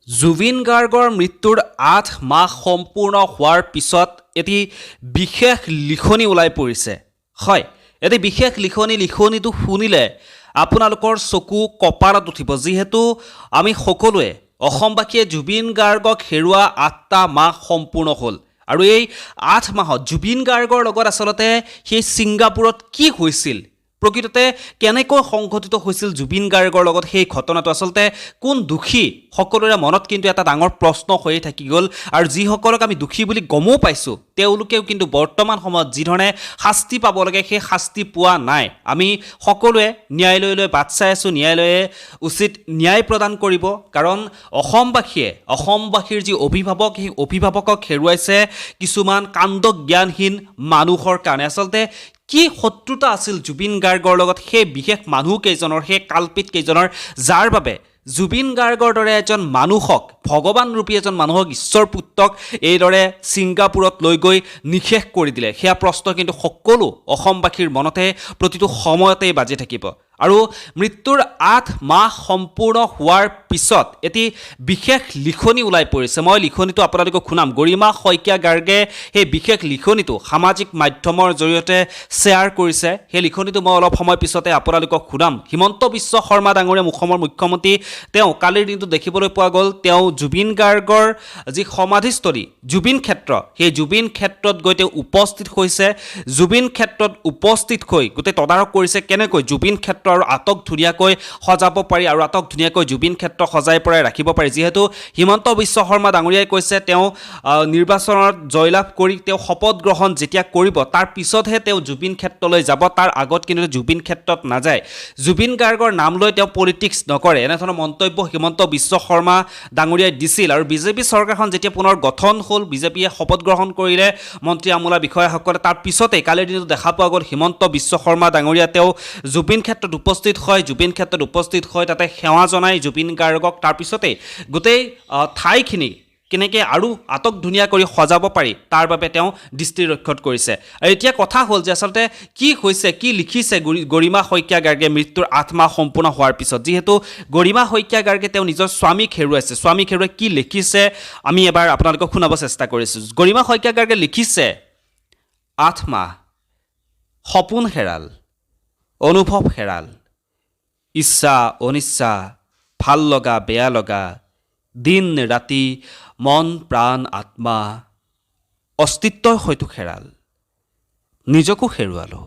জুবিন গাৰ্গৰ মৃত্যুৰ ৮ মাহ সম্পূৰ্ণ হোৱাৰ পিছত এটি বিশেষ লিখনি ওলাই পৰিছে। হয়, এটি বিশেষ লিখনিটো শুনিলে আপোনালোকৰ চকু কপালত উঠিব, যিহেতু আমি সকলোৱে অসমবাসীয়ে জুবিন গাৰ্গক হেৰুৱা ৮টা মাহ সম্পূৰ্ণ হ'ল। আৰু এই ৮ মাহত জুবিন গাৰ্গৰ লগত আচলতে সেই ছিংগাপুৰত কি হৈছিল, প্ৰকৃততে কেনেকৈ সংঘটিত হৈছিল জুবিন গাৰ্গৰ লগত সেই ঘটনাটো, আচলতে কোন দোষী, সকলোৰে মনত কিন্তু এটা ডাঙৰ প্ৰশ্ন হৈয়ে থাকি গ'ল। আৰু যিসকলক আমি দোষী বুলি গমো পাইছোঁ, তেওঁলোকেও কিন্তু বৰ্তমান সময়ত যিধৰণে শাস্তি পাব লাগে সেই শাস্তি পোৱা নাই। আমি সকলোৱে ন্যায়ালয়লৈ বাট চাই আছোঁ, ন্যায়ালয়ে উচিত ন্যায় প্ৰদান কৰিব। কাৰণ অসমবাসীৰ যি অভিভাৱক, সেই অভিভাৱকক হেৰুৱাইছে কিছুমান কাণ্ড জ্ঞানহীন মানুহৰ কাৰণে। আচলতে কি শত্ৰুতা আছিল জুবিন গাৰ্গৰ লগত সেই বিশেষ মানুহকেইজনৰ, সেই কাল্পিত কেইজনৰ, যাৰ বাবে জুবিন গাৰ্গৰ দৰে এজন মানুহক, ভগৱানৰূপী এজন মানুহক, ঈশ্বৰ পুত্ৰক এইদৰে ছিংগাপুৰত লৈ গৈ নিশেষ কৰি দিলে? সেয়া প্ৰশ্ন কিন্তু সকলো অসমবাসীৰ মনতে প্ৰতিটো সময়তেই বাজি থাকিব। আৰু মৃত্যুৰ ৮ মাহ সম্পূৰ্ণ হোৱাৰ পিছত এটি বিশেষ লিখনি ওলাই পৰিছে। মই লিখনিটো আপোনালোকক শুনাম। গৰিমা শইকীয়া গাৰ্গে সেই বিশেষ লিখনিটো সামাজিক মাধ্যমৰ জৰিয়তে শ্বেয়াৰ কৰিছে। সেই লিখনিটো মই অলপ সময় পিছতে আপোনালোকক শুনাম। হিমন্ত বিশ্ব শৰ্মা ডাঙৰীয়া, অসমৰ মুখ্যমন্ত্ৰী, তেওঁ কালিৰ দিনটো দেখিবলৈ পোৱা গ'ল, তেওঁ জুবিন গাৰ্গৰ যি সমাধিস্থলী জুবিন ক্ষেত্ৰ, সেই জুবিন ক্ষেত্ৰত গৈ তেওঁ উপস্থিত হৈছে। জুবিন ক্ষেত্ৰত উপস্থিত হৈ গোটেই তদাৰক কৰিছে কেনেকৈ জুবিন ক্ষেত্ৰ আৰু আটক ধুনীয়াকৈ সজাব পাৰি, আৰু আটক ধুনীয়াকৈ জুবিন ক্ষেত্ৰ সজাই পৰাই ৰাখিব পাৰি। যিহেতু হিমন্ত বিশ্ব শৰ্মা ডাঙৰীয়াই কৈছে তেওঁ নিৰ্বাচনত জয়লাভ কৰি তেওঁ শপত গ্ৰহণ যেতিয়া কৰিব, তাৰ পিছতহে তেওঁ জুবিন ক্ষেত্ৰলৈ যাব, তাৰ আগত কিন্তু জুবিন ক্ষেত্ৰত নাযায়। জুবিন গাৰ্গৰ নাম লৈ তেওঁ পলিটিক্স নকৰে, এনেধৰণৰ মন্তব্য হিমন্ত বিশ্ব শৰ্মা ডাঙৰীয়াই দিছিল। আৰু বিজেপি চৰকাৰখন যেতিয়া পুনৰ গঠন হ'ল, বিজেপিয়ে শপত গ্ৰহণ কৰিলে মন্ত্ৰী আমোলা বিষয়াসকলে, তাৰ পিছতেই কালিৰ দিনটো দেখা পোৱা গ'ল হিমন্ত বিশ্ব শৰ্মা ডাঙৰীয়া তেওঁ জুবিন ক্ষেত্ৰত উপস্থিত হয়। জুবিন ক্ষেত্ৰত উপস্থিত হৈ তাতে সেৱা জনায় জুবিন গাৰ্গক। তাৰপিছতেই গোটেই ঠাইখিনি কেনেকৈ আৰু আটক ধুনীয়া কৰি সজাব পাৰি তাৰ বাবে তেওঁ দৃষ্টিৰক্ষত কৰিছে। আৰু এতিয়া কথা হ'ল যে আচলতে কি হৈছে, কি লিখিছে গৰিমা শইকীয়া গাৰ্গে মৃত্যুৰ ৮ মাহ সম্পূৰ্ণ হোৱাৰ পিছত। যিহেতু গৰিমা শইকীয়া গাৰ্গে তেওঁ নিজৰ স্বামীক হেৰুৱাইছে, স্বামীক হেৰুৱাই কি লিখিছে আমি এবাৰ আপোনালোকক শুনাব চেষ্টা কৰিছোঁ। গৰিমা শইকীয়া গাৰ্গে লিখিছে, ৮ মাহ সপোন হেৰাল, অনুভৱ হেৰাল, ইচ্ছা অনিচ্ছা, ভাল লগা বেয়া লগা, দিন ৰাতি, মন প্ৰাণ আত্মা, অস্তিত্বই হয়তো হেৰাল, নিজকো হেৰুৱালোঁ,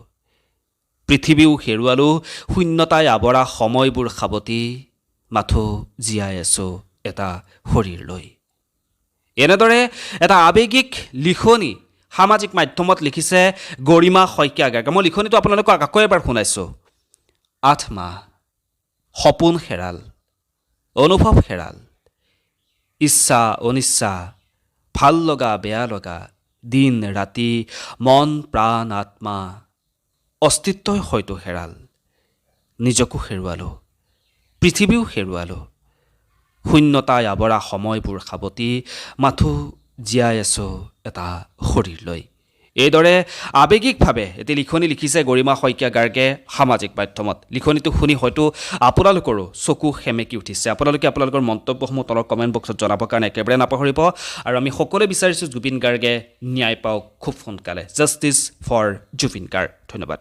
পৃথিৱীও হেৰুৱালোঁ, শূন্যতাই আৱৰা সময়বোৰ সাৱটি, মাথো জীয়াই আছোঁ এটা শৰীৰ লৈ। এনেদৰে এটা আৱেগিক লিখনি সামাজিক মাধ্যমত লিখিছে গৰিমা শইকীয়া গাৰ্গে। মই লিখনিটো আপোনালোকক আকৌ এবাৰ শুনাইছোঁ। ৮ মাহ সপোন হেৰাল, অনুভৱ হেৰাল, ইচ্ছা অনিচ্ছা, ভাল লগা বেয়া লগা, দিন ৰাতি, মন প্ৰাণ আত্মা, অস্তিত্বই হয়তো হেৰাল, নিজকো হেৰুৱালোঁ, পৃথিৱীও হেৰুৱালোঁ, শূন্যতাই আৱৰা সময়বোৰ সাৱটি, মাথো জীয়াই আছোঁ এটা শৰীৰ লৈ। এইদৰে আৱেগিকভাৱে এটি লিখনি লিখিছে গৰিমা শইকীয়া গাৰ্গে সামাজিক মাধ্যমত। লিখনিটো শুনি হয়তো আপোনালোকৰো চকু সেমেকি উঠিছে। আপোনালোকে আপোনালোকৰ মন্তব্যসমূহ তলৰ কমেণ্ট বক্সত জনাবৰ কাৰণে একেবাৰে নাপাহৰিব। আৰু আমি সকলোৱে বিচাৰিছোঁ জুবিন গাৰ্গে ন্যায় পাওক খুব সোনকালে। Justice for Zubeen Garg. ধন্যবাদ।